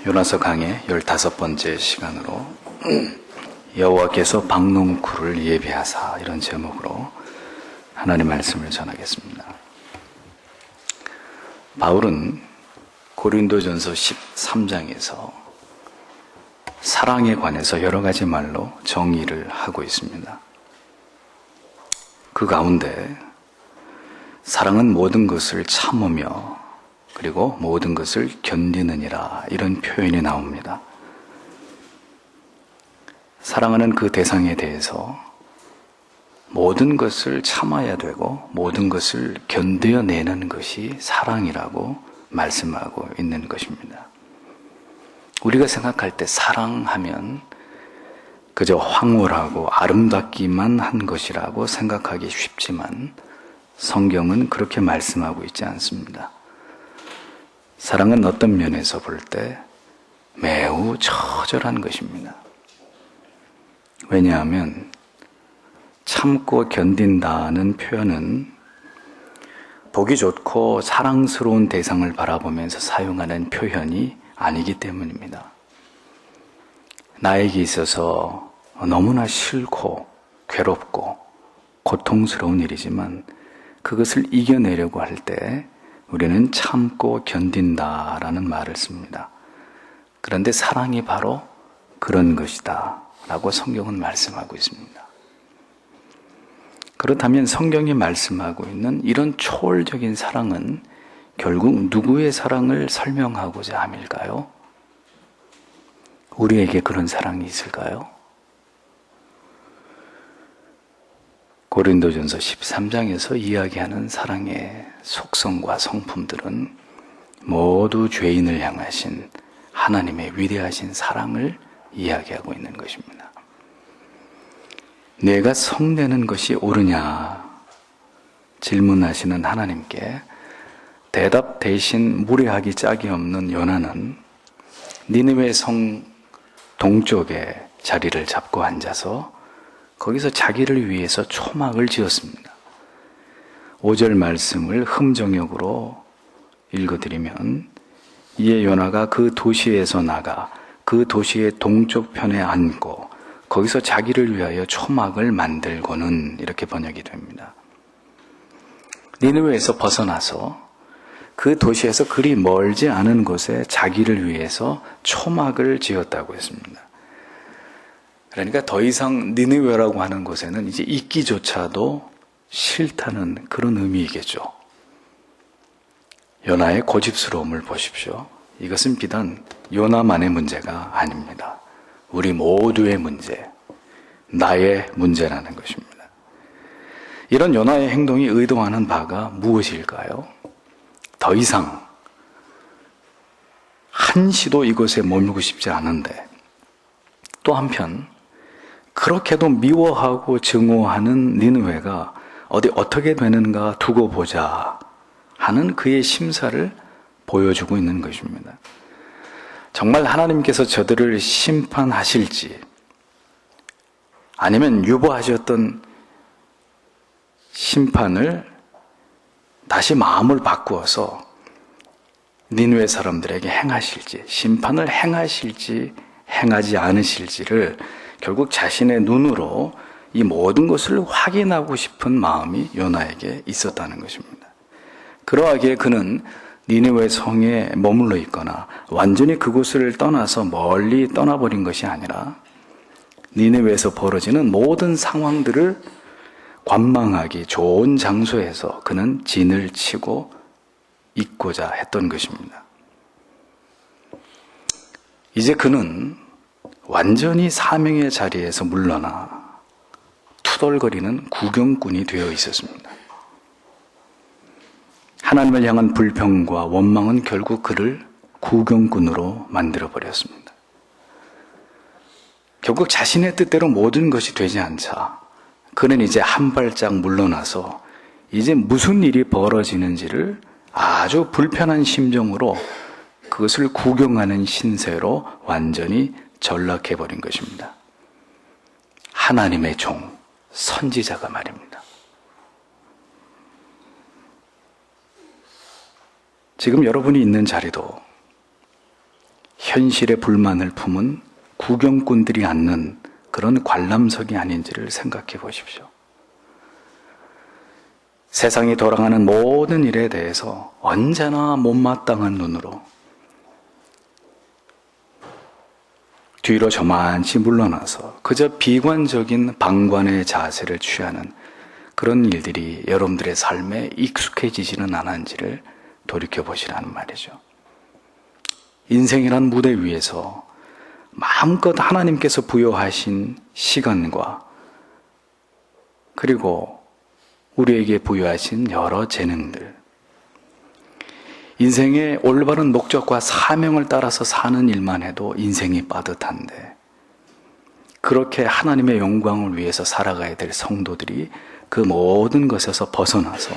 요나서 강의 15번째 시간으로 여호와께서 박농쿨을 예비하사, 이런 제목으로 하나님의 말씀을 전하겠습니다. 바울은 고린도전서 13장에서 사랑에 관해서 여러 가지 말로 정의를 하고 있습니다. 그 가운데 사랑은 모든 것을 참으며 그리고 모든 것을 견디느니라, 이런 표현이 나옵니다. 사랑하는 그 대상에 대해서 모든 것을 참아야 되고 모든 것을 견뎌내는 것이 사랑이라고 말씀하고 있는 것입니다. 우리가 생각할 때 사랑하면 그저 황홀하고 아름답기만 한 것이라고 생각하기 쉽지만 성경은 그렇게 말씀하고 있지 않습니다. 사랑은 어떤 면에서 볼 때 매우 처절한 것입니다. 왜냐하면 참고 견딘다는 표현은 보기 좋고 사랑스러운 대상을 바라보면서 사용하는 표현이 아니기 때문입니다. 나에게 있어서 너무나 싫고 괴롭고 고통스러운 일이지만 그것을 이겨내려고 할 때 우리는 참고 견딘다라는 말을 씁니다. 그런데 사랑이 바로 그런 것이다 라고 성경은 말씀하고 있습니다. 그렇다면 성경이 말씀하고 있는 이런 초월적인 사랑은 결국 누구의 사랑을 설명하고자 함일까요? 우리에게 그런 사랑이 있을까요? 고린도전서 13장에서 이야기하는 사랑의 속성과 성품들은 모두 죄인을 향하신 하나님의 위대하신 사랑을 이야기하고 있는 것입니다. 내가 성내는 것이 옳으냐 질문하시는 하나님께 대답 대신 무례하기 짝이 없는 요나는 니느웨 성 동쪽에 자리를 잡고 앉아서 거기서 자기를 위해서 초막을 지었습니다. 5절 말씀을 흠정역으로 읽어드리면, 이에 요나가 그 도시에서 나가 그 도시의 동쪽 편에 앉고 거기서 자기를 위하여 초막을 만들고는, 이렇게 번역이 됩니다. 니느웨에서 벗어나서 그 도시에서 그리 멀지 않은 곳에 자기를 위해서 초막을 지었다고 했습니다. 그러니까 더 이상 니느웨라고 하는 곳에는 이제 있기조차도 싫다는 그런 의미이겠죠. 요나의 고집스러움을 보십시오. 이것은 비단 요나만의 문제가 아닙니다. 우리 모두의 문제, 나의 문제라는 것입니다. 이런 요나의 행동이 의도하는 바가 무엇일까요? 더 이상 한시도 이곳에 머물고 싶지 않은데, 또 한편 그렇게도 미워하고 증오하는 니느웨가 어떻게 되는가 두고 보자 하는 그의 심사를 보여주고 있는 것입니다. 정말 하나님께서 저들을 심판하실지, 아니면 유보하셨던 심판을 다시 마음을 바꾸어서 니느웨 사람들에게 행하실지, 심판을 행하실지 행하지 않으실지를 결국 자신의 눈으로 이 모든 것을 확인하고 싶은 마음이 요나에게 있었다는 것입니다. 그러하기에 그는 니느웨 성에 머물러 있거나 완전히 그곳을 떠나서 멀리 떠나버린 것이 아니라 니느웨에서 벌어지는 모든 상황들을 관망하기 좋은 장소에서 그는 진을 치고 있고자 했던 것입니다. 이제 그는 완전히 사명의 자리에서 물러나 투덜거리는 구경꾼이 되어 있었습니다. 하나님을 향한 불평과 원망은 결국 그를 구경꾼으로 만들어버렸습니다. 결국 자신의 뜻대로 모든 것이 되지 않자 그는 이제 한 발짝 물러나서 이제 무슨 일이 벌어지는지를 아주 불편한 심정으로 그것을 구경하는 신세로 완전히 전락해버린 것입니다. 하나님의 종, 선지자가 말입니다. 지금 여러분이 있는 자리도 현실의 불만을 품은 구경꾼들이 앉는 그런 관람석이 아닌지를 생각해 보십시오. 세상이 돌아가는 모든 일에 대해서 언제나 못마땅한 눈으로 뒤로 저만치 물러나서 그저 비관적인 방관의 자세를 취하는 그런 일들이 여러분들의 삶에 익숙해지지는 않은지를 돌이켜보시라는 말이죠. 인생이란 무대 위에서 마음껏 하나님께서 부여하신 시간과 그리고 우리에게 부여하신 여러 재능들, 인생의 올바른 목적과 사명을 따라서 사는 일만 해도 인생이 빠듯한데, 그렇게 하나님의 영광을 위해서 살아가야 될 성도들이 그 모든 것에서 벗어나서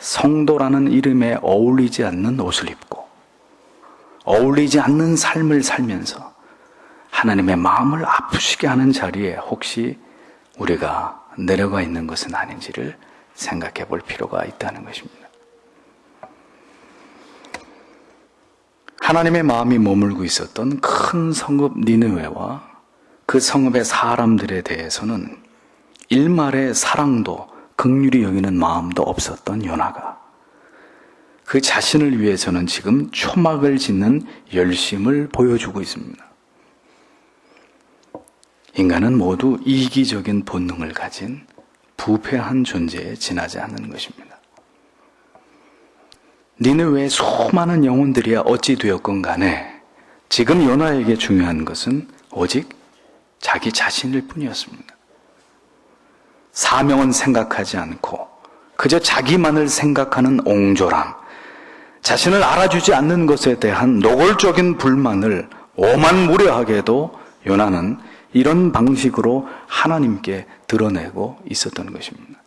성도라는 이름에 어울리지 않는 옷을 입고 어울리지 않는 삶을 살면서 하나님의 마음을 아프시게 하는 자리에 혹시 우리가 내려가 있는 것은 아닌지를 생각해 볼 필요가 있다는 것입니다. 하나님의 마음이 머물고 있었던 큰 성읍 니느웨와 그 성읍의 사람들에 대해서는 일말의 사랑도 긍휼히 여기는 마음도 없었던 요나가 그 자신을 위해서는 지금 초막을 짓는 열심을 보여주고 있습니다. 인간은 모두 이기적인 본능을 가진 부패한 존재에 지나지 않는 것입니다. 니느웨의 수많은 영혼들이야 어찌 되었건 간에 지금 요나에게 중요한 것은 오직 자기 자신일 뿐이었습니다. 사명은 생각하지 않고 그저 자기만을 생각하는 옹졸함, 자신을 알아주지 않는 것에 대한 노골적인 불만을 오만무례하게도 요나는 이런 방식으로 하나님께 드러내고 있었던 것입니다.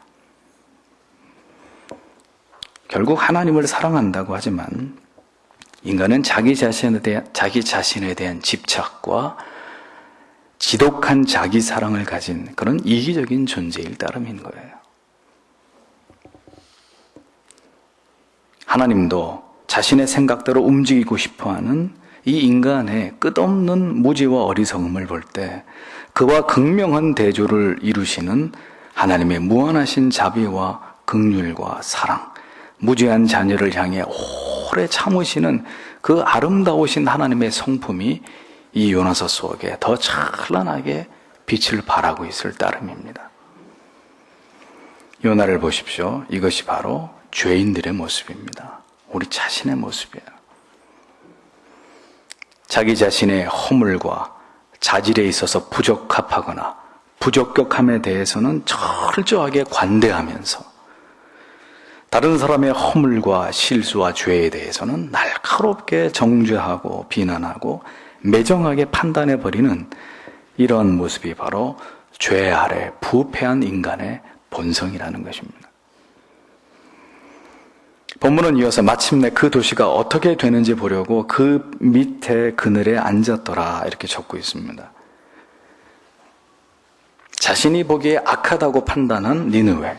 결국 하나님을 사랑한다고 하지만 인간은 자기 자신에 대한 집착과 지독한 자기 사랑을 가진 그런 이기적인 존재일 따름인 거예요. 하나님도 자신의 생각대로 움직이고 싶어하는 이 인간의 끝없는 무지와 어리석음을 볼 때 그와 극명한 대조를 이루시는 하나님의 무한하신 자비와 긍휼과 사랑, 무죄한 자녀를 향해 오래 참으시는 그 아름다우신 하나님의 성품이 이 요나서 속에 더 찬란하게 빛을 발하고 있을 따름입니다. 요나를 보십시오. 이것이 바로 죄인들의 모습입니다. 우리 자신의 모습이에요. 자기 자신의 허물과 자질에 있어서 부적합하거나 부적격함에 대해서는 철저하게 관대하면서 다른 사람의 허물과 실수와 죄에 대해서는 날카롭게 정죄하고 비난하고 매정하게 판단해버리는 이런 모습이 바로 죄 아래 부패한 인간의 본성이라는 것입니다. 본문은 이어서 마침내 그 도시가 어떻게 되는지 보려고 그 밑에 그늘에 앉았더라 이렇게 적고 있습니다. 자신이 보기에 악하다고 판단한 니느웨,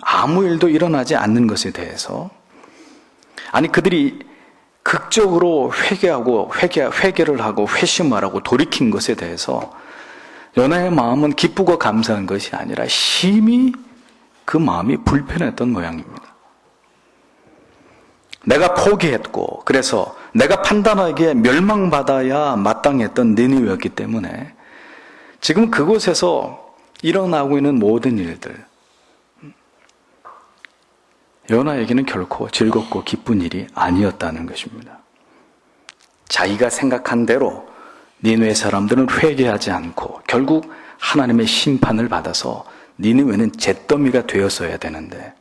아무 일도 일어나지 않는 것에 대해서, 아니 그들이 극적으로 회개를 하고 회심하라고 돌이킨 것에 대해서 요나의 마음은 기쁘고 감사한 것이 아니라 심히 그 마음이 불편했던 모양입니다. 내가 포기했고 그래서 내가 판단하기에 멸망받아야 마땅했던 니느웨였기 때문에 지금 그곳에서 일어나고 있는 모든 일들, 요나에게는 결코 즐겁고 기쁜 일이 아니었다는 것입니다. 자기가 생각한 대로 니느웨 사람들은 회개하지 않고 결국 하나님의 심판을 받아서 니느웨는 잿더미가 되었어야 되는데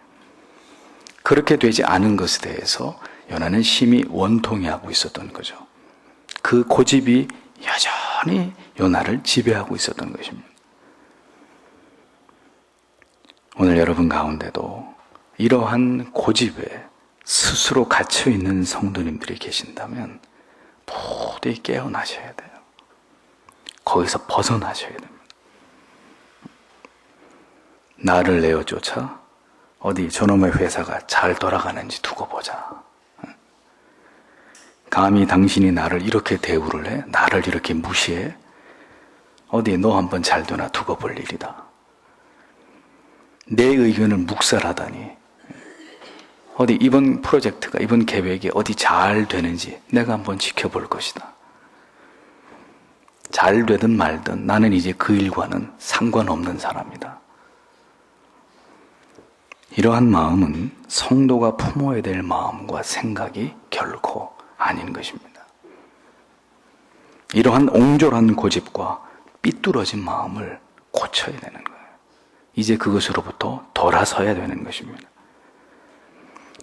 그렇게 되지 않은 것에 대해서 요나는 심히 원통해하고 있었던 거죠. 그 고집이 여전히 요나를 지배하고 있었던 것입니다. 오늘 여러분 가운데도 이러한 고집에 스스로 갇혀있는 성도님들이 계신다면 부디 깨어나셔야 돼요. 거기서 벗어나셔야 됩니다. 나를 내어쫓아 어디 저놈의 회사가 잘 돌아가는지 두고 보자. 감히 당신이 나를 이렇게 대우를 해? 나를 이렇게 무시해? 어디 너 한번 잘 되나 두고 볼 일이다. 내 의견을 묵살하다니. 어디 이번 프로젝트가, 이번 계획이 어디 잘 되는지 내가 한번 지켜볼 것이다. 잘 되든 말든 나는 이제 그 일과는 상관없는 사람이다. 이러한 마음은 성도가 품어야 될 마음과 생각이 결코 아닌 것입니다. 이러한 옹졸한 고집과 삐뚤어진 마음을 고쳐야 되는 거예요. 이제 그것으로부터 돌아서야 되는 것입니다.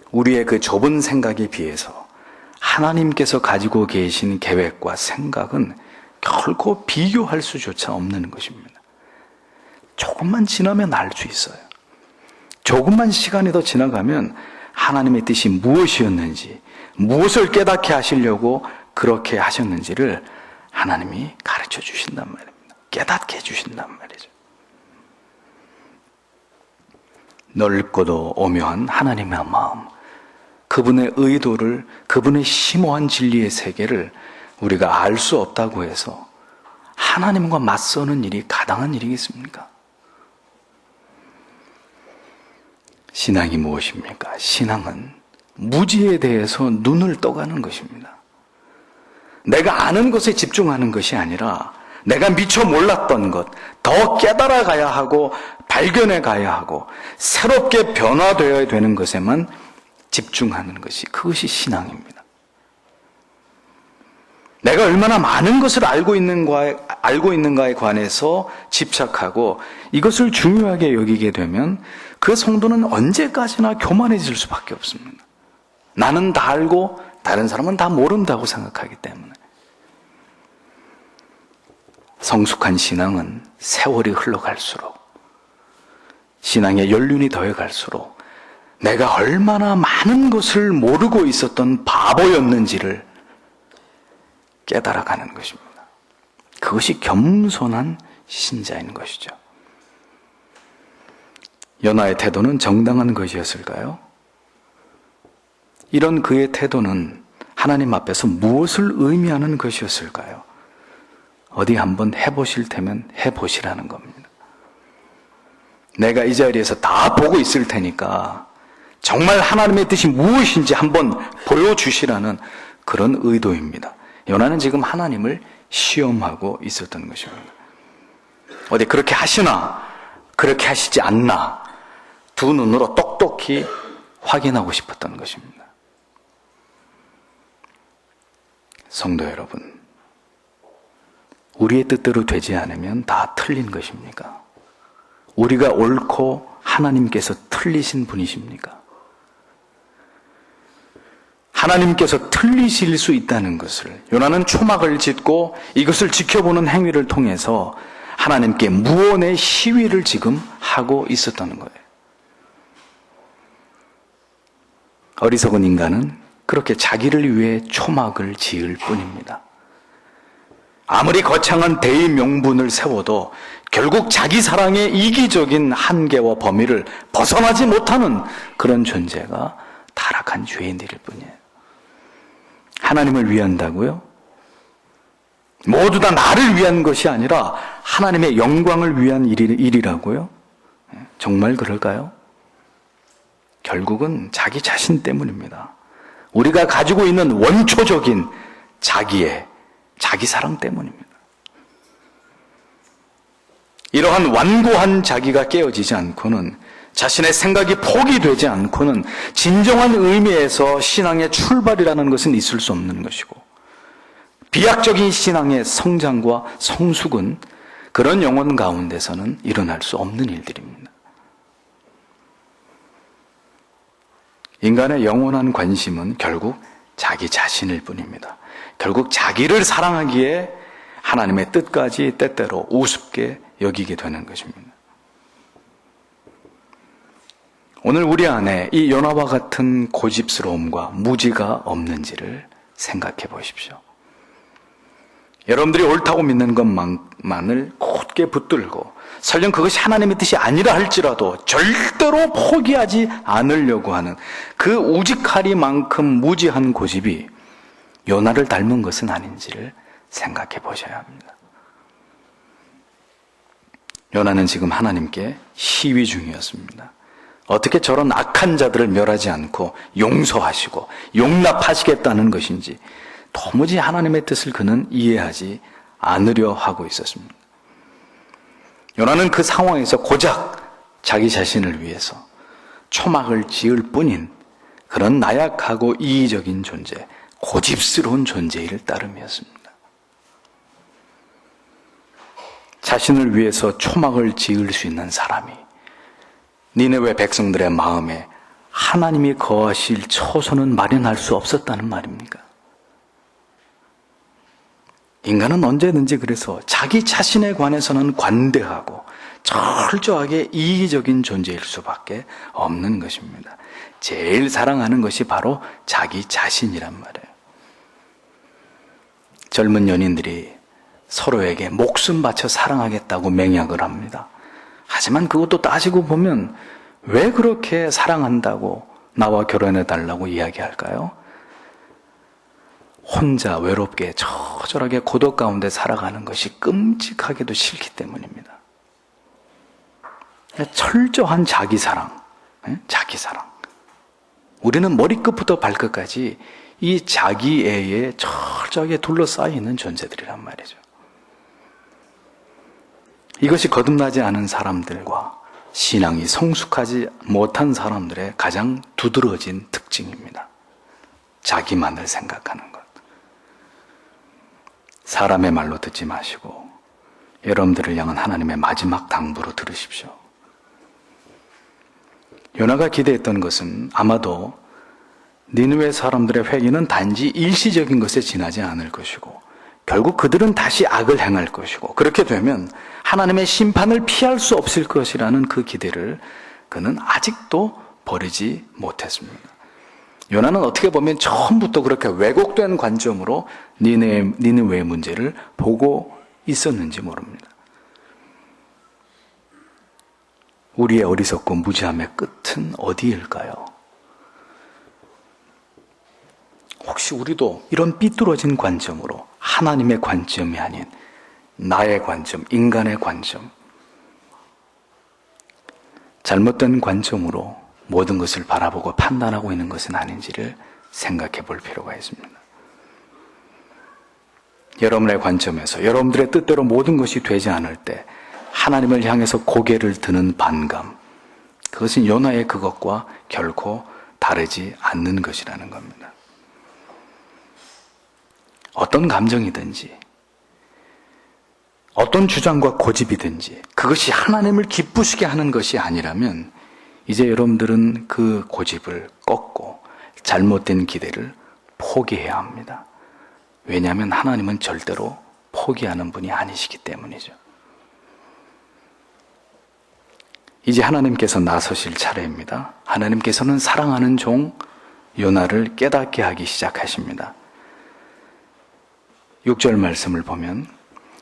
우리의 그 좁은 생각에 비해서 하나님께서 가지고 계신 계획과 생각은 결코 비교할 수조차 없는 것입니다. 조금만 지나면 알 수 있어요. 조금만 시간이 더 지나가면 하나님의 뜻이 무엇이었는지, 무엇을 깨닫게 하시려고 그렇게 하셨는지를 하나님이 가르쳐 주신단 말입니다. 깨닫게 해주신단 말이죠. 넓고도 오묘한 하나님의 마음, 그분의 의도를, 그분의 심오한 진리의 세계를 우리가 알 수 없다고 해서 하나님과 맞서는 일이 가당한 일이겠습니까? 신앙이 무엇입니까? 신앙은 무지에 대해서 눈을 떠가는 것입니다. 내가 아는 것에 집중하는 것이 아니라 내가 미처 몰랐던 것, 더 깨달아 가야 하고 발견해 가야 하고 새롭게 변화되어야 되는 것에만 집중하는 것이, 그것이 신앙입니다. 내가 얼마나 많은 것을 알고 있는가에 관해서 집착하고 이것을 중요하게 여기게 되면 그 성도는 언제까지나 교만해질 수밖에 없습니다. 나는 다 알고 다른 사람은 다 모른다고 생각하기 때문에. 성숙한 신앙은 세월이 흘러갈수록, 신앙의 연륜이 더해갈수록 내가 얼마나 많은 것을 모르고 있었던 바보였는지를 깨달아가는 것입니다. 그것이 겸손한 신자인 것이죠. 요나의 태도는 정당한 것이었을까요? 이런 그의 태도는 하나님 앞에서 무엇을 의미하는 것이었을까요? 어디 한번 해보실 테면 해보시라는 겁니다. 내가 이 자리에서 다 보고 있을 테니까 정말 하나님의 뜻이 무엇인지 한번 보여주시라는 그런 의도입니다. 요나는 지금 하나님을 시험하고 있었던 것입니다. 어디 그렇게 하시나 그렇게 하시지 않나 두 눈으로 똑똑히 확인하고 싶었던 것입니다. 성도 여러분, 우리의 뜻대로 되지 않으면 다 틀린 것입니까? 우리가 옳고 하나님께서 틀리신 분이십니까? 하나님께서 틀리실 수 있다는 것을 요나는 초막을 짓고 이것을 지켜보는 행위를 통해서 하나님께 무언의 시위를 지금 하고 있었다는 거예요. 어리석은 인간은 그렇게 자기를 위해 초막을 지을 뿐입니다. 아무리 거창한 대의 명분을 세워도 결국 자기 사랑의 이기적인 한계와 범위를 벗어나지 못하는 그런 존재가 타락한 죄인들일 뿐이에요. 하나님을 위한다고요? 모두 다 나를 위한 것이 아니라 하나님의 영광을 위한 일이라고요? 정말 그럴까요? 결국은 자기 자신 때문입니다. 우리가 가지고 있는 원초적인 자기 사랑 때문입니다. 이러한 완고한 자기가 깨어지지 않고는, 자신의 생각이 포기되지 않고는 진정한 의미에서 신앙의 출발이라는 것은 있을 수 없는 것이고, 비약적인 신앙의 성장과 성숙은 그런 영혼 가운데서는 일어날 수 없는 일들입니다. 인간의 영원한 관심은 결국 자기 자신일 뿐입니다. 결국 자기를 사랑하기에 하나님의 뜻까지 때때로 우습게 여기게 되는 것입니다. 오늘 우리 안에 이 요나와 같은 고집스러움과 무지가 없는지를 생각해 보십시오. 여러분들이 옳다고 믿는 것만을 곧게 붙들고, 설령 그것이 하나님의 뜻이 아니라 할지라도 절대로 포기하지 않으려고 하는 그 우직하리만큼 무지한 고집이 요나를 닮은 것은 아닌지를 생각해 보셔야 합니다. 요나는 지금 하나님께 시위 중이었습니다. 어떻게 저런 악한 자들을 멸하지 않고 용서하시고 용납하시겠다는 것인지 도무지 하나님의 뜻을 그는 이해하지 않으려 하고 있었습니다. 요나는 그 상황에서 고작 자기 자신을 위해서 초막을 지을 뿐인 그런 나약하고 이기적인 존재, 고집스러운 존재일 따름이었습니다. 자신을 위해서 초막을 지을 수 있는 사람이 니네웨 백성들의 마음에 하나님이 거하실 처소는 마련할 수 없었다는 말입니까? 인간은 언제든지 그래서 자기 자신에 관해서는 관대하고 철저하게 이기적인 존재일 수밖에 없는 것입니다. 제일 사랑하는 것이 바로 자기 자신이란 말이에요. 젊은 연인들이 서로에게 목숨 바쳐 사랑하겠다고 맹약을 합니다. 하지만 그것도 따지고 보면 왜 그렇게 사랑한다고 나와 결혼해달라고 이야기할까요? 혼자 외롭게 처절하게 고독 가운데 살아가는 것이 끔찍하게도 싫기 때문입니다. 철저한 자기사랑, 자기사랑. 우리는 머리끝부터 발끝까지 이 자기애에 철저하게 둘러싸여 있는 존재들이란 말이죠. 이것이 거듭나지 않은 사람들과 신앙이 성숙하지 못한 사람들의 가장 두드러진 특징입니다. 자기만을 생각하는 것. 사람의 말로 듣지 마시고 여러분들을 향한 하나님의 마지막 당부로 들으십시오. 요나가 기대했던 것은 아마도 니느웨 사람들의 회개는 단지 일시적인 것에 지나지 않을 것이고 결국 그들은 다시 악을 행할 것이고 그렇게 되면 하나님의 심판을 피할 수 없을 것이라는 그 기대를 그는 아직도 버리지 못했습니다. 요나는 어떻게 보면 처음부터 그렇게 왜곡된 관점으로 니느웨의 문제를 보고 있었는지 모릅니다. 우리의 어리석고 무지함의 끝은 어디일까요? 혹시 우리도 이런 삐뚤어진 관점으로 하나님의 관점이 아닌 나의 관점, 인간의 관점, 잘못된 관점으로 모든 것을 바라보고 판단하고 있는 것은 아닌지를 생각해 볼 필요가 있습니다. 여러분의 관점에서 여러분들의 뜻대로 모든 것이 되지 않을 때 하나님을 향해서 고개를 드는 반감, 그것은 요나의 그것과 결코 다르지 않는 것이라는 겁니다. 어떤 감정이든지 어떤 주장과 고집이든지 그것이 하나님을 기쁘시게 하는 것이 아니라면 이제 여러분들은 그 고집을 꺾고 잘못된 기대를 포기해야 합니다. 왜냐하면 하나님은 절대로 포기하는 분이 아니시기 때문이죠. 이제 하나님께서 나서실 차례입니다. 하나님께서는 사랑하는 종 요나를 깨닫게 하기 시작하십니다. 6절 말씀을 보면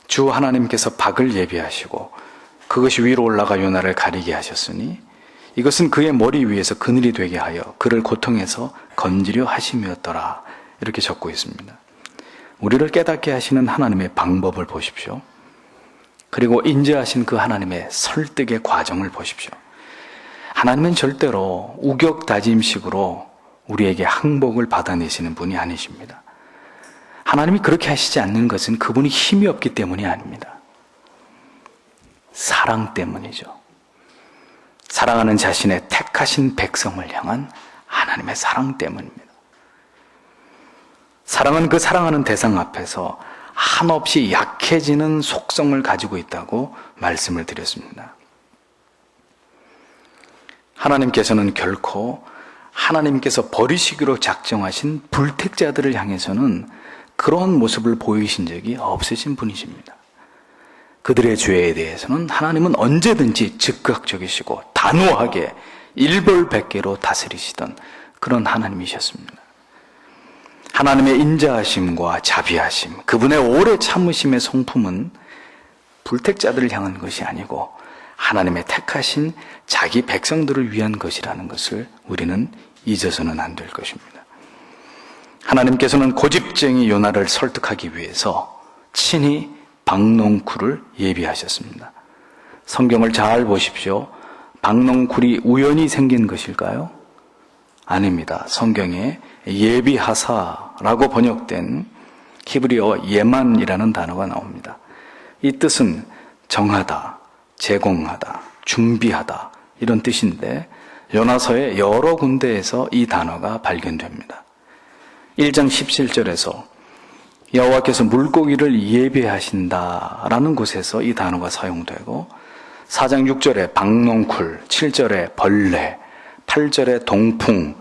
주 하나님께서 박을 예비하시고 그것이 위로 올라가 요나를 가리게 하셨으니 이것은 그의 머리 위에서 그늘이 되게 하여 그를 고통에서 건지려 하심이었더라. 이렇게 적고 있습니다. 우리를 깨닫게 하시는 하나님의 방법을 보십시오. 그리고 인자하신 그 하나님의 설득의 과정을 보십시오. 하나님은 절대로 우격다짐식으로 우리에게 항복을 받아내시는 분이 아니십니다. 하나님이 그렇게 하시지 않는 것은 그분이 힘이 없기 때문이 아닙니다. 사랑 때문이죠. 사랑하는 자신의 택하신 백성을 향한 하나님의 사랑 때문입니다. 사랑은 그 사랑하는 대상 앞에서 한없이 약해지는 속성을 가지고 있다고 말씀을 드렸습니다. 하나님께서는 결코 하나님께서 버리시기로 작정하신 불택자들을 향해서는 그러한 모습을 보이신 적이 없으신 분이십니다. 그들의 죄에 대해서는 하나님은 언제든지 즉각적이시고 단호하게 일벌백계로 다스리시던 그런 하나님이셨습니다. 하나님의 인자하심과 자비하심, 그분의 오래 참으심의 성품은 불택자들을 향한 것이 아니고 하나님의 택하신 자기 백성들을 위한 것이라는 것을 우리는 잊어서는 안 될 것입니다. 하나님께서는 고집쟁이 요나를 설득하기 위해서 친히 박농쿨을 예비하셨습니다. 성경을 잘 보십시오. 박농쿨이 우연히 생긴 것일까요? 아닙니다. 성경에 예비하사라고 번역된 히브리어 예만이라는 단어가 나옵니다. 이 뜻은 정하다, 제공하다, 준비하다 이런 뜻인데 요나서의 여러 군데에서 이 단어가 발견됩니다. 1장 17절에서 여호와께서 물고기를 예비하신다라는 곳에서 이 단어가 사용되고 4장 6절에 박농쿨, 7절에 벌레, 8절에 동풍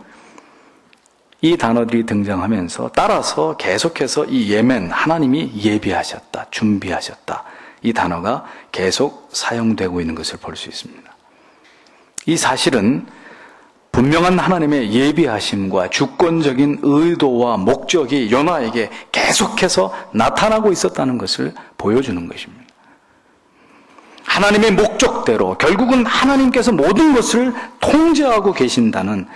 이 단어들이 등장하면서 따라서 계속해서 이 예멘, 하나님이 예비하셨다, 준비하셨다 이 단어가 계속 사용되고 있는 것을 볼 수 있습니다. 이 사실은 분명한 하나님의 예비하심과 주권적인 의도와 목적이 요나에게 계속해서 나타나고 있었다는 것을 보여주는 것입니다. 하나님의 목적대로 결국은 하나님께서 모든 것을 통제하고 계신다는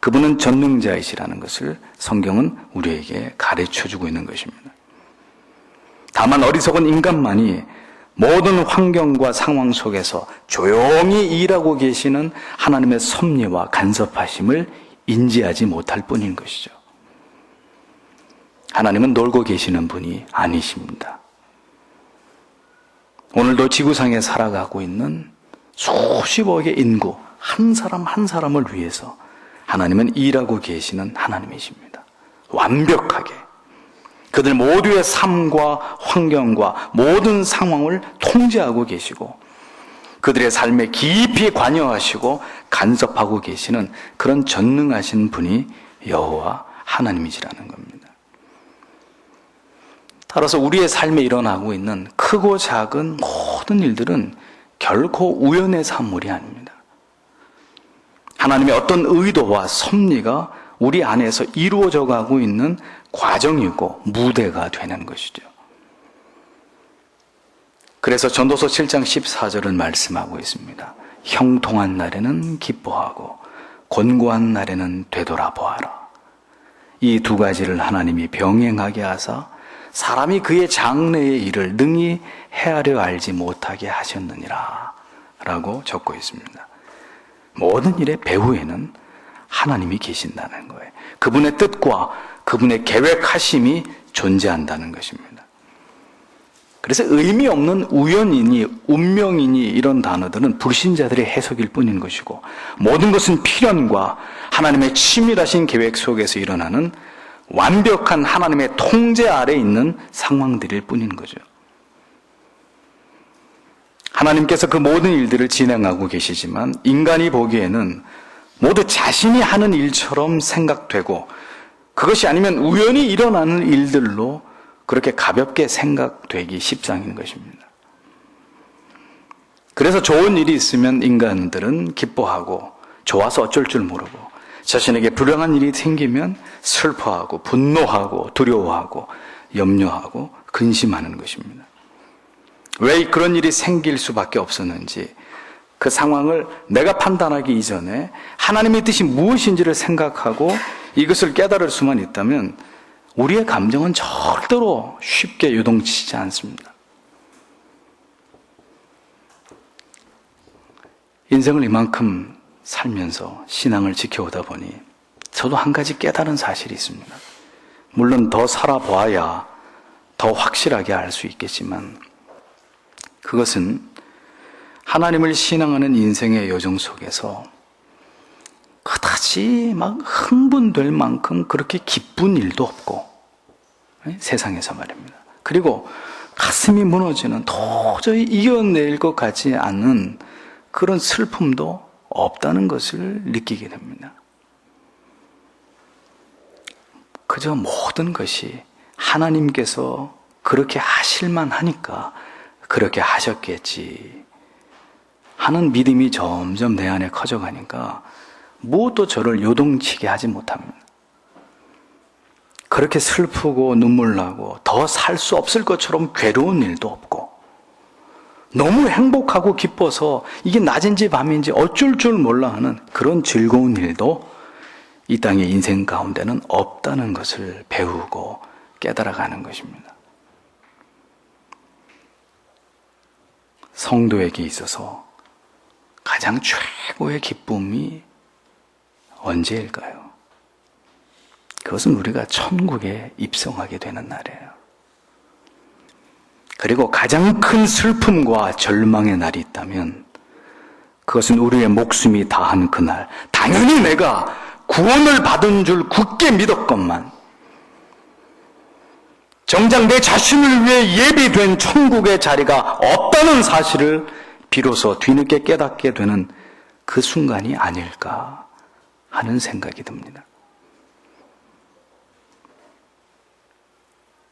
그분은 전능자이시라는 것을 성경은 우리에게 가르쳐주고 있는 것입니다. 다만 어리석은 인간만이 모든 환경과 상황 속에서 조용히 일하고 계시는 하나님의 섭리와 간섭하심을 인지하지 못할 뿐인 것이죠. 하나님은 놀고 계시는 분이 아니십니다. 오늘도 지구상에 살아가고 있는 수십억의 인구 한 사람 한 사람을 위해서 하나님은 일하고 계시는 하나님이십니다. 완벽하게 그들 모두의 삶과 환경과 모든 상황을 통제하고 계시고 그들의 삶에 깊이 관여하시고 간섭하고 계시는 그런 전능하신 분이 여호와 하나님이시라는 겁니다. 따라서 우리의 삶에 일어나고 있는 크고 작은 모든 일들은 결코 우연의 산물이 아닙니다. 하나님의 어떤 의도와 섭리가 우리 안에서 이루어져 가고 있는 과정이고 무대가 되는 것이죠. 그래서 전도서 7장 14절을 말씀하고 있습니다. 형통한 날에는 기뻐하고 곤고한 날에는 되돌아보아라. 이 두 가지를 하나님이 병행하게 하사 사람이 그의 장래의 일을 능히 헤아려 알지 못하게 하셨느니라 라고 적고 있습니다. 모든 일의 배후에는 하나님이 계신다는 거예요. 그분의 뜻과 그분의 계획하심이 존재한다는 것입니다. 그래서 의미 없는 우연이니 운명이니 이런 단어들은 불신자들의 해석일 뿐인 것이고 모든 것은 필연과 하나님의 치밀하신 계획 속에서 일어나는 완벽한 하나님의 통제 아래 있는 상황들일 뿐인 거죠. 하나님께서 그 모든 일들을 진행하고 계시지만 인간이 보기에는 모두 자신이 하는 일처럼 생각되고 그것이 아니면 우연히 일어나는 일들로 그렇게 가볍게 생각되기 십상인 것입니다. 그래서 좋은 일이 있으면 인간들은 기뻐하고 좋아서 어쩔 줄 모르고 자신에게 불행한 일이 생기면 슬퍼하고 분노하고 두려워하고 염려하고 근심하는 것입니다. 왜 그런 일이 생길 수밖에 없었는지 그 상황을 내가 판단하기 이전에 하나님의 뜻이 무엇인지를 생각하고 이것을 깨달을 수만 있다면 우리의 감정은 절대로 쉽게 요동치지 않습니다. 인생을 이만큼 살면서 신앙을 지켜오다 보니 저도 한 가지 깨달은 사실이 있습니다. 물론 더 살아봐야 더 확실하게 알 수 있겠지만 그것은 하나님을 신앙하는 인생의 여정 속에서 그다지 막 흥분될 만큼 그렇게 기쁜 일도 없고 세상에서 말입니다. 그리고 가슴이 무너지는 도저히 이겨낼 것 같지 않은 그런 슬픔도 없다는 것을 느끼게 됩니다. 그저 모든 것이 하나님께서 그렇게 하실만 하니까 그렇게 하셨겠지 하는 믿음이 점점 내 안에 커져가니까 무엇도 저를 요동치게 하지 못합니다. 그렇게 슬프고 눈물 나고 더 살 수 없을 것처럼 괴로운 일도 없고 너무 행복하고 기뻐서 이게 낮인지 밤인지 어쩔 줄 몰라 하는 그런 즐거운 일도 이 땅의 인생 가운데는 없다는 것을 배우고 깨달아가는 것입니다. 성도에게 있어서 가장 최고의 기쁨이 언제일까요? 그것은 우리가 천국에 입성하게 되는 날이에요. 그리고 가장 큰 슬픔과 절망의 날이 있다면 그것은 우리의 목숨이 다한 그날, 당연히 내가 구원을 받은 줄 굳게 믿었건만 정작 내 자신을 위해 예비된 천국의 자리가 없다는 사실을 비로소 뒤늦게 깨닫게 되는 그 순간이 아닐까 하는 생각이 듭니다.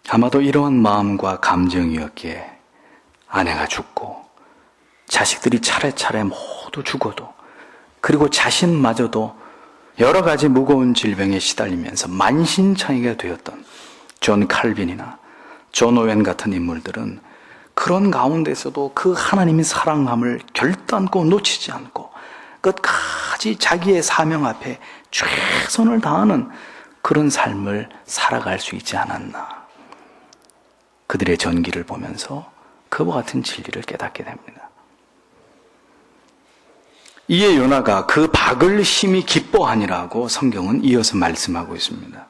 아마도 이러한 마음과 감정이었기에 아내가 죽고 자식들이 차례차례 모두 죽어도, 그리고 자신마저도 여러 가지 무거운 질병에 시달리면서 만신창이가 되었던 존 칼빈이나 존 오웬 같은 인물들은 그런 가운데서도 그 하나님의 사랑함을 결단코 놓치지 않고 끝까지 자기의 사명 앞에 최선을 다하는 그런 삶을 살아갈 수 있지 않았나. 그들의 전기를 보면서 그와 같은 진리를 깨닫게 됩니다. 이에 요나가 그 박을 심히 기뻐하니라고 성경은 이어서 말씀하고 있습니다.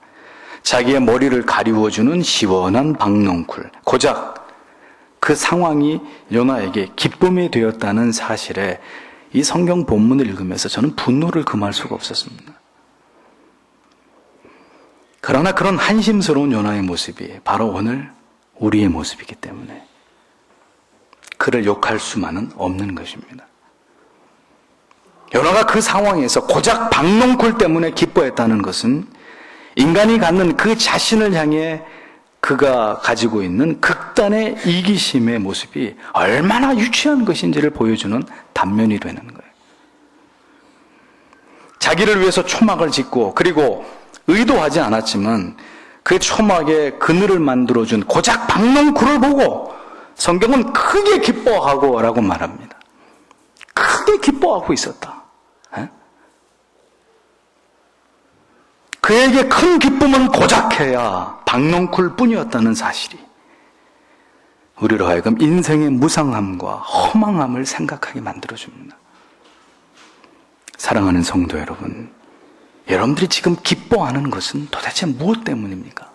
자기의 머리를 가리워주는 시원한 박넝쿨, 고작 그 상황이 요나에게 기쁨이 되었다는 사실에 이 성경 본문을 읽으면서 저는 분노를 금할 수가 없었습니다. 그러나 그런 한심스러운 요나의 모습이 바로 오늘 우리의 모습이기 때문에 그를 욕할 수만은 없는 것입니다. 요나가 그 상황에서 고작 박넝쿨 때문에 기뻐했다는 것은 인간이 갖는 그 자신을 향해 그가 가지고 있는 극단의 이기심의 모습이 얼마나 유치한 것인지를 보여주는 단면이 되는 거예요. 자기를 위해서 초막을 짓고, 그리고 의도하지 않았지만 그 초막에 그늘을 만들어준 고작 박넝쿨을 보고 성경은 크게 기뻐하고 라고 말합니다. 크게 기뻐하고 있었다. 그에게 큰 기쁨은 고작해야 박넝쿨 뿐이었다는 사실이 우리로 하여금 인생의 무상함과 허망함을 생각하게 만들어줍니다. 사랑하는 성도 여러분, 여러분들이 지금 기뻐하는 것은 도대체 무엇 때문입니까?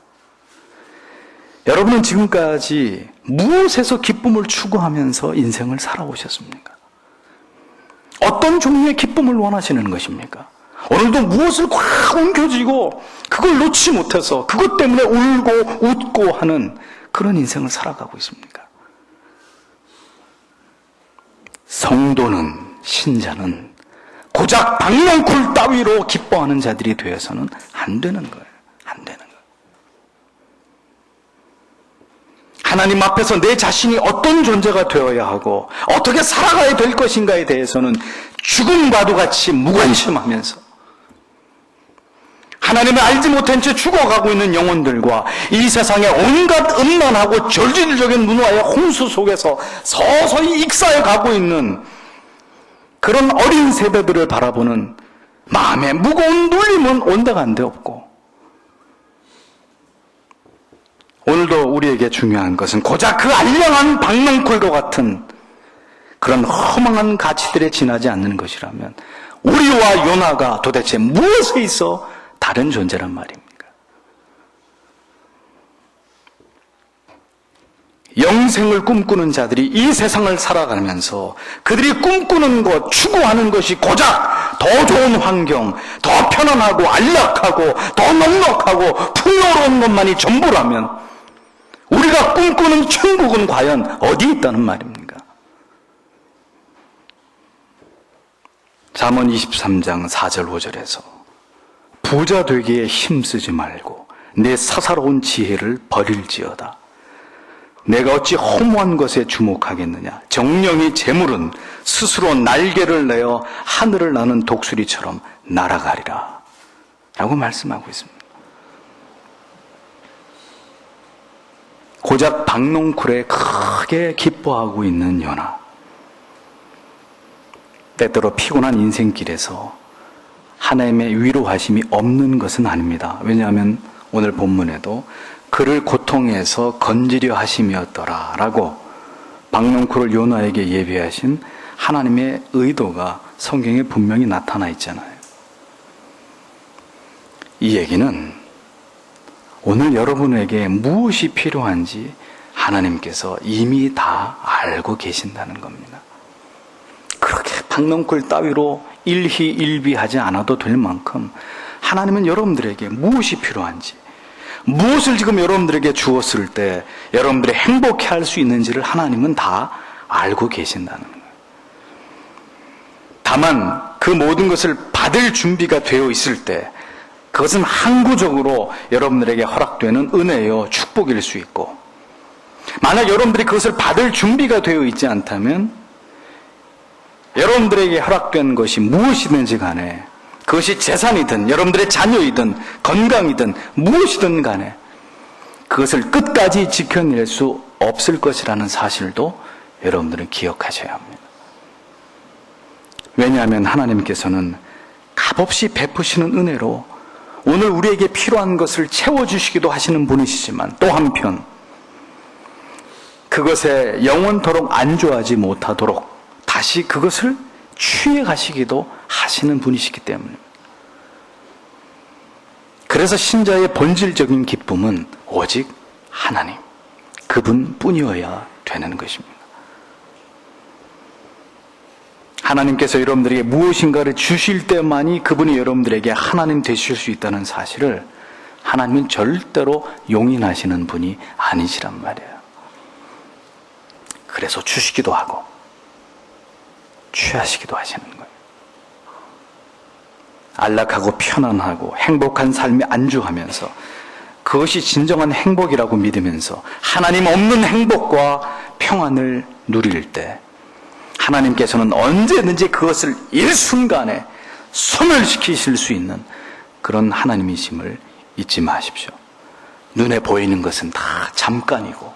여러분은 지금까지 무엇에서 기쁨을 추구하면서 인생을 살아오셨습니까? 어떤 종류의 기쁨을 원하시는 것입니까? 오늘도 무엇을 꽉 움켜쥐고 그걸 놓지 못해서 그것 때문에 울고 웃고 하는 그런 인생을 살아가고 있습니까? 성도는, 신자는 고작 박넝쿨 따위로 기뻐하는 자들이 되어서는 안 되는 거예요. 안 되는 거예요. 하나님 앞에서 내 자신이 어떤 존재가 되어야 하고 어떻게 살아가야 될 것인가에 대해서는 죽음과도 같이 무관심하면서 하나님을 알지 못한 채 죽어가고 있는 영혼들과 이 세상의 온갖 음란하고 절질적인 문화의 홍수 속에서 서서히 익사해 가고 있는 그런 어린 세대들을 바라보는 마음의 무거운 눌림은 온데간데 없고, 오늘도 우리에게 중요한 것은 고작 그 알량한 박넝쿨과 같은 그런 허망한 가치들에 지나지 않는 것이라면 우리와 요나가 도대체 무엇에 있어 다른 존재란 말입니까? 영생을 꿈꾸는 자들이 이 세상을 살아가면서 그들이 꿈꾸는 것, 추구하는 것이 고작 더 좋은 환경, 더 편안하고 안락하고 더 넉넉하고 풍요로운 것만이 전부라면 우리가 꿈꾸는 천국은 과연 어디 있다는 말입니까? 잠언 23장 4절 5절에서 부자 되기에 힘쓰지 말고 내 사사로운 지혜를 버릴지어다. 내가 어찌 허무한 것에 주목하겠느냐. 정령이 재물은 스스로 날개를 내어 하늘을 나는 독수리처럼 날아가리라 라고 말씀하고 있습니다. 고작 박넝쿨에 크게 기뻐하고 있는 요나, 때때로 피곤한 인생길에서 하나님의 위로하심이 없는 것은 아닙니다. 왜냐하면 오늘 본문에도 그를 고통에서 건지려 하심이었더라 라고 박농쿨을 요나에게 예비하신 하나님의 의도가 성경에 분명히 나타나 있잖아요. 이 얘기는 오늘 여러분에게 무엇이 필요한지 하나님께서 이미 다 알고 계신다는 겁니다. 그렇게 박농쿨 따위로 일희일비하지 않아도 될 만큼 하나님은 여러분들에게 무엇이 필요한지, 무엇을 지금 여러분들에게 주었을 때 여러분들이 행복해 할 수 있는지를 하나님은 다 알고 계신다는 거예요. 다만 그 모든 것을 받을 준비가 되어 있을 때 그것은 항구적으로 여러분들에게 허락되는 은혜요, 축복일 수 있고, 만약 여러분들이 그것을 받을 준비가 되어 있지 않다면 여러분들에게 허락된 것이 무엇이든지 간에, 그것이 재산이든 여러분들의 자녀이든 건강이든 무엇이든 간에 그것을 끝까지 지켜낼 수 없을 것이라는 사실도 여러분들은 기억하셔야 합니다. 왜냐하면 하나님께서는 값없이 베푸시는 은혜로 오늘 우리에게 필요한 것을 채워주시기도 하시는 분이시지만, 또 한편 그것에 영원토록 안주하지 못하도록 다시 그것을 취해 가시기도 하시는 분이시기 때문입니다. 그래서 신자의 본질적인 기쁨은 오직 하나님, 그분뿐이어야 되는 것입니다. 하나님께서 여러분들에게 무엇인가를 주실 때만이 그분이 여러분들에게 하나님 되실 수 있다는 사실을 하나님은 절대로 용인하시는 분이 아니시란 말이에요. 그래서 주시기도 하고 취하시기도 하시는 거예요. 안락하고 편안하고 행복한 삶에 안주하면서 그것이 진정한 행복이라고 믿으면서 하나님 없는 행복과 평안을 누릴 때 하나님께서는 언제든지 그것을 일순간에 소멸시키실 수 있는 그런 하나님이심을 잊지 마십시오. 눈에 보이는 것은 다 잠깐이고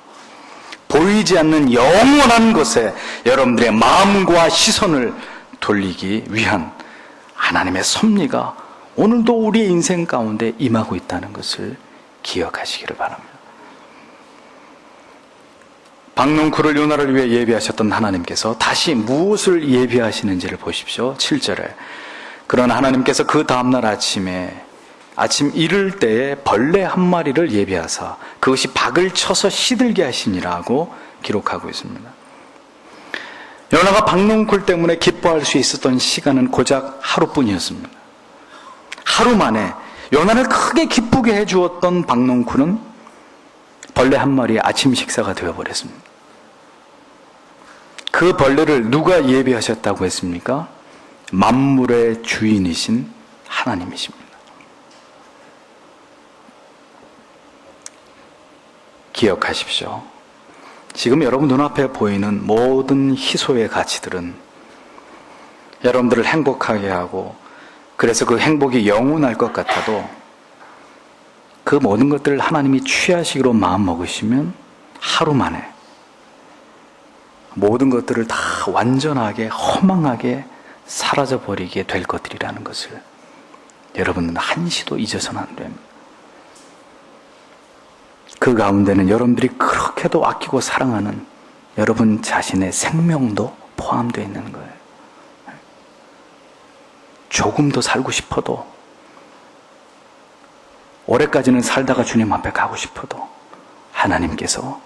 보이지 않는 영원한 것에 여러분들의 마음과 시선을 돌리기 위한 하나님의 섭리가 오늘도 우리의 인생 가운데 임하고 있다는 것을 기억하시기를 바랍니다. 박농쿨을 요나를 위해 예비하셨던 하나님께서 다시 무엇을 예비하시는지를 보십시오. 7절에 그러나 하나님께서 그 다음날 아침에 아침 이를 때에 벌레 한 마리를 예비하사 그것이 박을 쳐서 시들게 하시니라고 기록하고 있습니다. 요나가 박농쿨 때문에 기뻐할 수 있었던 시간은 고작 하루뿐이었습니다. 하루 만에 요나를 크게 기쁘게 해주었던 박농쿨은 벌레 한 마리의 아침 식사가 되어버렸습니다. 그 벌레를 누가 예비하셨다고 했습니까? 만물의 주인이신 하나님이십니다. 기억하십시오. 지금 여러분 눈앞에 보이는 모든 희소의 가치들은 여러분들을 행복하게 하고 그래서 그 행복이 영원할 것 같아도 그 모든 것들을 하나님이 취하시기로 마음먹으시면 하루 만에 모든 것들을 다 완전하게 허망하게 사라져버리게 될 것들이라는 것을 여러분은 한시도 잊어서는 안 됩니다. 그 가운데는 여러분들이 그렇게도 아끼고 사랑하는 여러분 자신의 생명도 포함되어 있는 거예요. 조금 더 살고 싶어도, 올해까지는 살다가 주님 앞에 가고 싶어도 하나님께서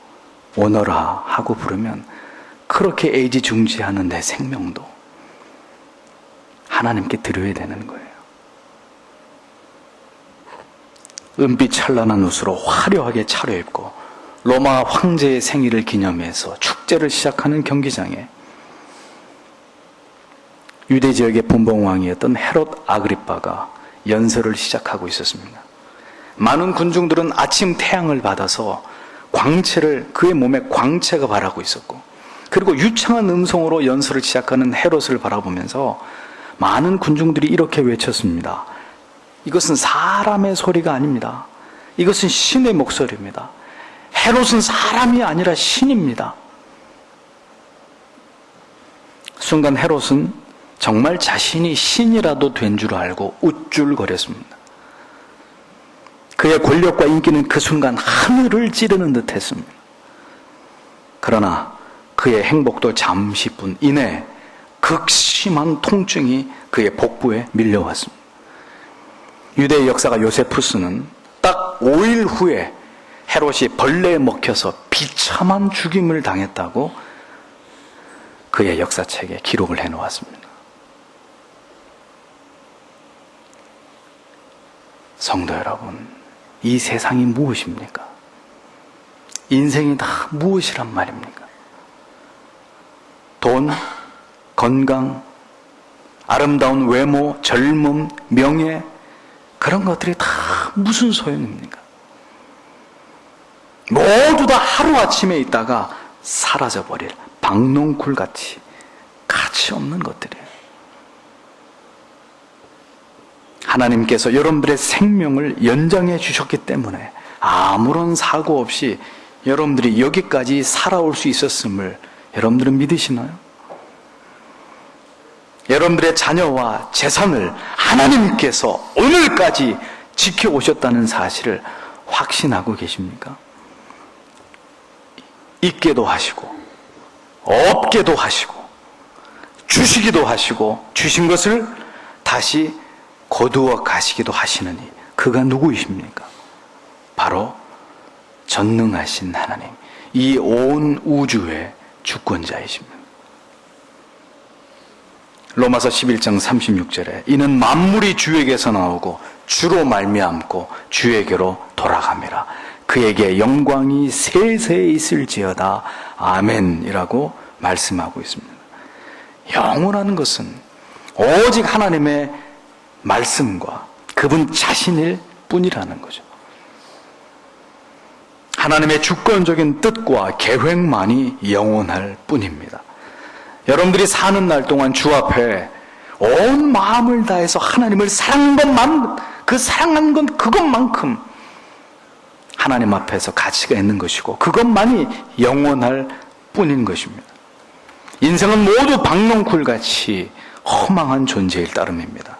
오너라 하고 부르면 그렇게 애지중지하는 내 생명도 하나님께 드려야 되는 거예요. 은빛 찬란한 옷으로 화려하게 차려입고 로마 황제의 생일을 기념해서 축제를 시작하는 경기장에 유대 지역의 분봉왕이었던 헤롯 아그리빠가 연설을 시작하고 있었습니다. 많은 군중들은 아침 태양을 받아서 광채를, 그의 몸에 광채가 바라고 있었고, 그리고 유창한 음성으로 연설을 시작하는 헤롯을 바라보면서 많은 군중들이 이렇게 외쳤습니다. 이것은 사람의 소리가 아닙니다. 이것은 신의 목소리입니다. 헤롯은 사람이 아니라 신입니다. 순간 헤롯은 정말 자신이 신이라도 된 줄 알고 우쭐거렸습니다. 그의 권력과 인기는 그 순간 하늘을 찌르는 듯 했습니다. 그러나 그의 행복도 잠시뿐 이내 극심한 통증이 그의 복부에 밀려왔습니다. 유대의 역사가 요세푸스는 딱 5일 후에 헤롯이 벌레에 먹혀서 비참한 죽임을 당했다고 그의 역사책에 기록을 해놓았습니다. 성도 여러분, 이 세상이 무엇입니까? 인생이 다 무엇이란 말입니까? 돈, 건강, 아름다운 외모, 젊음, 명예, 그런 것들이 다 무슨 소용입니까? 모두 다 하루아침에 있다가 사라져버릴 박농쿨같이 가치 없는 것들이에요. 하나님께서 여러분들의 생명을 연장해 주셨기 때문에 아무런 사고 없이 여러분들이 여기까지 살아올 수 있었음을 여러분들은 믿으시나요? 여러분들의 자녀와 재산을 하나님께서 오늘까지 지켜오셨다는 사실을 확신하고 계십니까? 있게도 하시고 없게도 하시고 주시기도 하시고 주신 것을 다시 거두어 가시기도 하시느니 그가 누구이십니까? 바로 전능하신 하나님, 이 온 우주의 주권자이십니다. 로마서 11장 36절에 이는 만물이 주에게서 나오고 주로 말미암고 주에게로 돌아갑니다. 그에게 영광이 세세에 있을지어다. 아멘이라고 말씀하고 있습니다. 영원한 것은 오직 하나님의 말씀과 그분 자신일 뿐이라는 거죠. 하나님의 주권적인 뜻과 계획만이 영원할 뿐입니다. 여러분들이 사는 날 동안 주 앞에 온 마음을 다해서 하나님을 사랑한 것만, 그 사랑한 건 그것만큼 하나님 앞에서 가치가 있는 것이고 그것만이 영원할 뿐인 것입니다. 인생은 모두 박농쿨같이 허망한 존재일 따름입니다.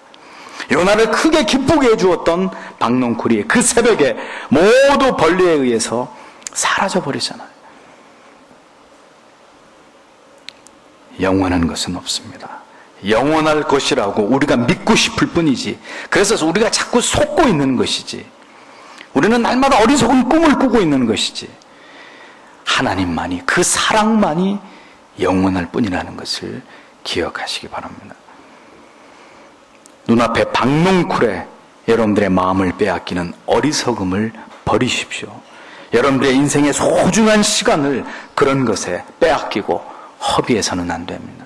요나를 크게 기쁘게 해주었던 박농쿨이 그 새벽에 모두 벌레에 의해서 사라져버리잖아요. 영원한 것은 없습니다. 영원할 것이라고 우리가 믿고 싶을 뿐이지, 그래서 우리가 자꾸 속고 있는 것이지, 우리는 날마다 어리석은 꿈을 꾸고 있는 것이지, 하나님만이, 그 사랑만이 영원할 뿐이라는 것을 기억하시기 바랍니다. 눈앞에 박농쿨에 여러분들의 마음을 빼앗기는 어리석음을 버리십시오. 여러분들의 인생의 소중한 시간을 그런 것에 빼앗기고 허비해서는 안 됩니다.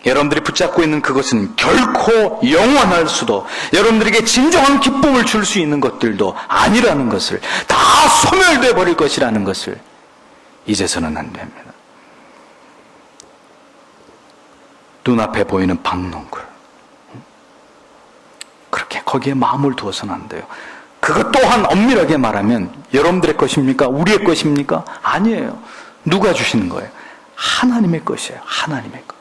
여러분들이 붙잡고 있는 그것은 결코 영원할 수도, 여러분들에게 진정한 기쁨을 줄 수 있는 것들도 아니라는 것을, 다 소멸되어 버릴 것이라는 것을 잊어서는 안 됩니다. 눈앞에 보이는 박농쿨, 그렇게 거기에 마음을 두어서는 안 돼요. 그것 또한 엄밀하게 말하면 여러분들의 것입니까? 우리의 것입니까? 아니에요. 누가 주시는 거예요? 하나님의 것이에요. 하나님의 것.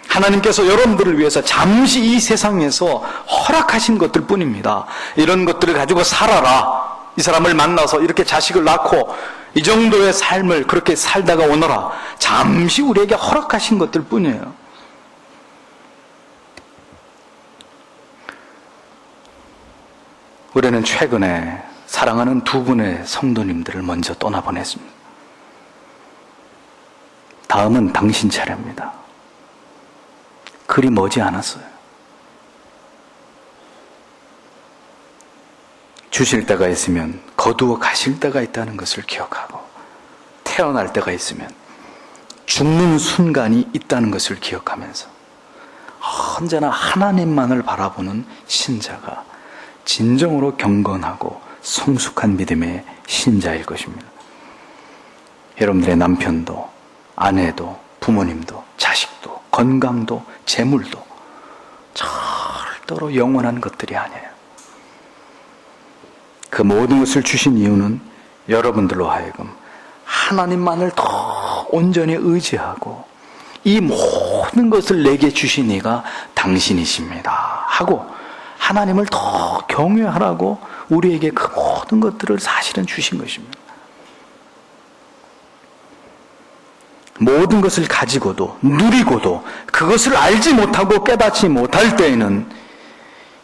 하나님께서 여러분들을 위해서 잠시 이 세상에서 허락하신 것들 뿐입니다. 이런 것들을 가지고 살아라. 이 사람을 만나서 이렇게 자식을 낳고 이 정도의 삶을 그렇게 살다가 오너라. 잠시 우리에게 허락하신 것들 뿐이에요. 우리는 최근에 사랑하는 두 분의 성도님들을 먼저 떠나보냈습니다. 다음은 당신 차례입니다. 그리 머지 않았어요. 주실 때가 있으면 거두어 가실 때가 있다는 것을 기억하고, 태어날 때가 있으면 죽는 순간이 있다는 것을 기억하면서 언제나 하나님만을 바라보는 신자가 진정으로 경건하고 성숙한 믿음의 신자일 것입니다. 여러분들의 남편도, 아내도, 부모님도, 자식도, 건강도, 재물도 절대로 영원한 것들이 아니에요. 그 모든 것을 주신 이유는 여러분들로 하여금 하나님만을 더 온전히 의지하고 이 모든 것을 내게 주신 이가 당신이십니다 하고 하나님을 더 경외하라고 우리에게 그 모든 것들을 사실은 주신 것입니다. 모든 것을 가지고도 누리고도 그것을 알지 못하고 깨닫지 못할 때에는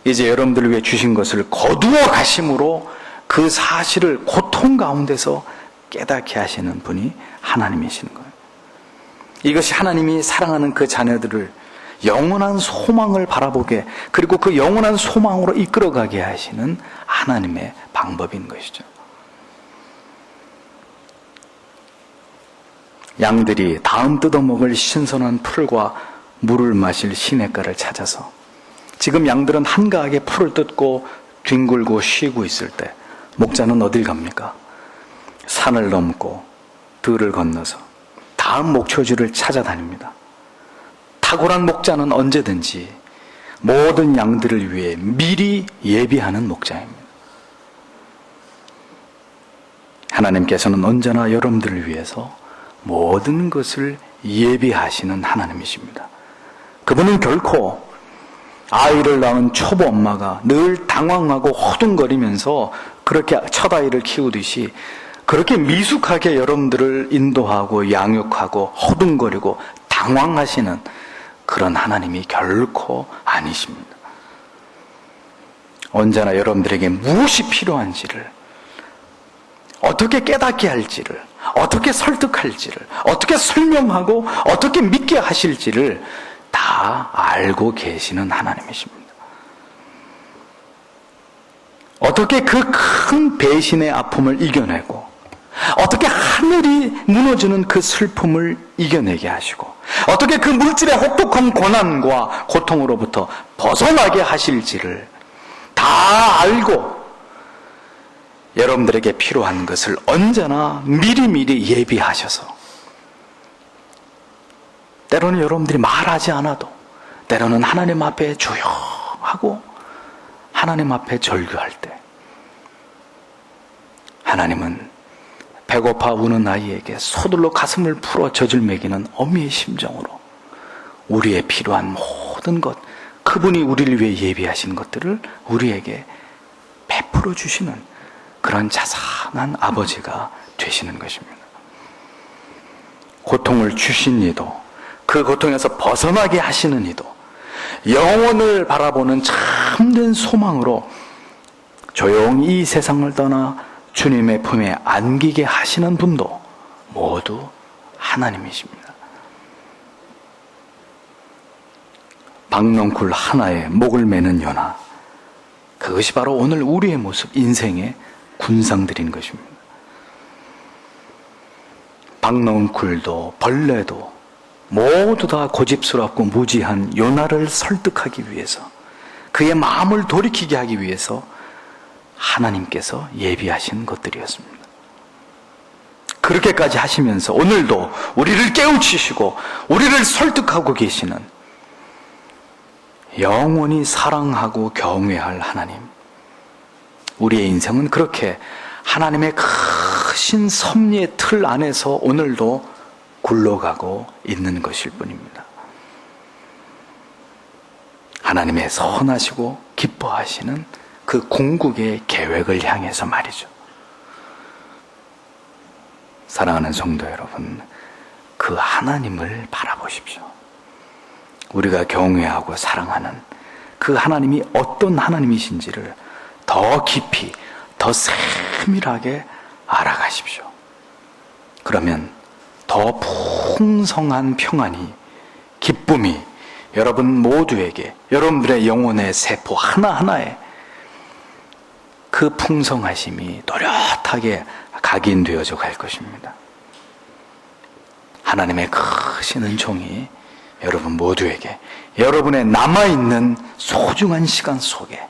이제 여러분들을 위해 주신 것을 거두어 가심으로 그 사실을 고통 가운데서 깨닫게 하시는 분이 하나님이시는 거예요. 이것이 하나님이 사랑하는 그 자녀들을 영원한 소망을 바라보게, 그리고 그 영원한 소망으로 이끌어가게 하시는 하나님의 방법인 것이죠. 양들이 다음 뜯어먹을 신선한 풀과 물을 마실 시냇가를 찾아서, 지금 양들은 한가하게 풀을 뜯고 뒹굴고 쉬고 있을 때 목자는 어딜 갑니까? 산을 넘고 들을 건너서 다음 목초지를 찾아다닙니다. 탁월한 목자는 언제든지 모든 양들을 위해 미리 예비하는 목자입니다. 하나님께서는 언제나 여러분들을 위해서 모든 것을 예비하시는 하나님이십니다. 그분은 결코 아이를 낳은 초보 엄마가 늘 당황하고 호둥거리면서 그렇게 첫 아이를 키우듯이 그렇게 미숙하게 여러분들을 인도하고 양육하고 호둥거리고 당황하시는 그런 하나님이 결코 아니십니다. 언제나 여러분들에게 무엇이 필요한지를, 어떻게 깨닫게 할지를, 어떻게 설득할지를, 어떻게 설명하고 어떻게 믿게 하실지를 다 알고 계시는 하나님이십니다. 어떻게 그 큰 배신의 아픔을 이겨내고, 어떻게 하늘이 무너지는 그 슬픔을 이겨내게 하시고, 어떻게 그 물질의 혹독한 고난과 고통으로부터 벗어나게 하실지를 다 알고 여러분들에게 필요한 것을 언제나 미리미리 예비하셔서, 때로는 여러분들이 말하지 않아도, 때로는 하나님 앞에 조용하고 하나님 앞에 절규할 때 하나님은 배고파 우는 아이에게 소들로 가슴을 풀어 젖을 먹이는 어미의 심정으로 우리의 필요한 모든 것, 그분이 우리를 위해 예비하신 것들을 우리에게 베풀어 주시는 그런 자상한 아버지가 되시는 것입니다. 고통을 주신 이도, 그 고통에서 벗어나게 하시는 이도, 영원을 바라보는 참된 소망으로 조용히 이 세상을 떠나 주님의 품에 안기게 하시는 분도 모두 하나님이십니다. 박넝쿨 하나에 목을 매는 요나, 그것이 바로 오늘 우리의 모습, 인생의 군상들인 것입니다. 박넝쿨도 벌레도 모두 다 고집스럽고 무지한 요나를 설득하기 위해서, 그의 마음을 돌이키게 하기 위해서 하나님께서 예비하신 것들이었습니다. 그렇게까지 하시면서 오늘도 우리를 깨우치시고 우리를 설득하고 계시는 영원히 사랑하고 경외할 하나님, 우리의 인생은 그렇게 하나님의 크신 섭리의 틀 안에서 오늘도 굴러가고 있는 것일 뿐입니다. 하나님의 선하시고 기뻐하시는 그 궁극의 계획을 향해서 말이죠. 사랑하는 성도 여러분, 그 하나님을 바라보십시오. 우리가 경외하고 사랑하는 그 하나님이 어떤 하나님이신지를 더 깊이, 더 세밀하게 알아가십시오. 그러면 더 풍성한 평안이, 기쁨이 여러분 모두에게, 여러분들의 영혼의 세포 하나하나에 그 풍성하심이 또렷하게 각인되어져 갈 것입니다. 하나님의 크신 은총이 여러분 모두에게 여러분의 남아있는 소중한 시간 속에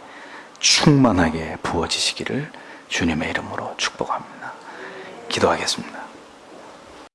충만하게 부어지시기를 주님의 이름으로 축복합니다. 기도하겠습니다.